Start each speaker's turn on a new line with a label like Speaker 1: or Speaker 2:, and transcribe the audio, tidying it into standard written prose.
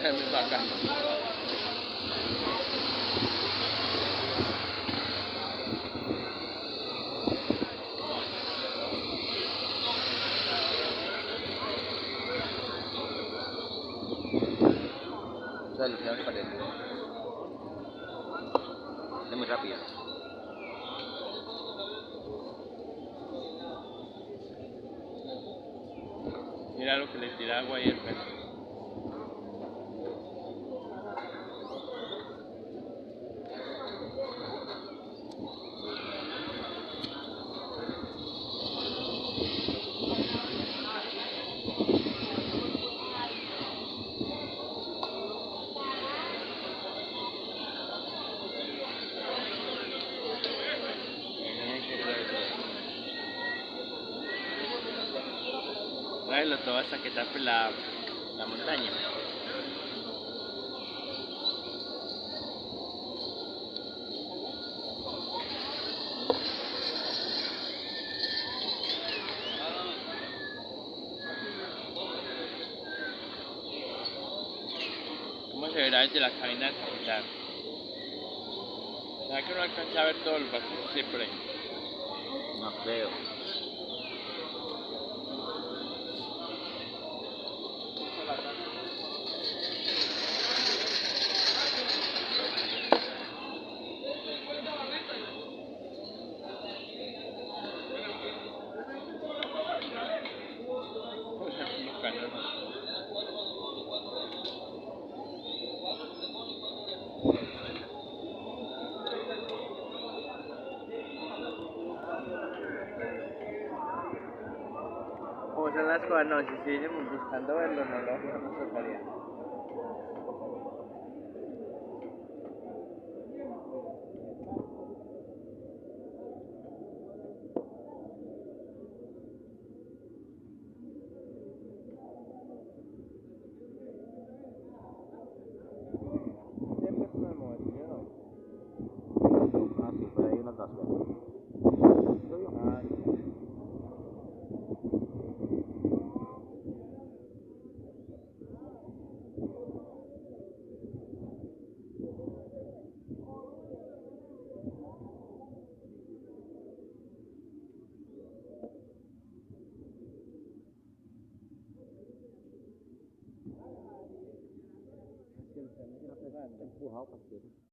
Speaker 1: me saca.
Speaker 2: Solución para él. Es muy rápido.
Speaker 1: Mira lo que le tira agua y el pelo. Tráelo todo hasta que tape la montaña. ¿Cómo se verá desde la cabina del capitán? ¿Será que uno alcanza a ver todos los barcos siempre?
Speaker 2: No creo.
Speaker 1: Como son las cosas, no, si estuviésemos buscando verlo, no nos tocaría. Siempre es una moda, yo no.
Speaker 2: Ah, sí, por ahí una casa.
Speaker 1: Ah,
Speaker 2: Empurrar o parceiro.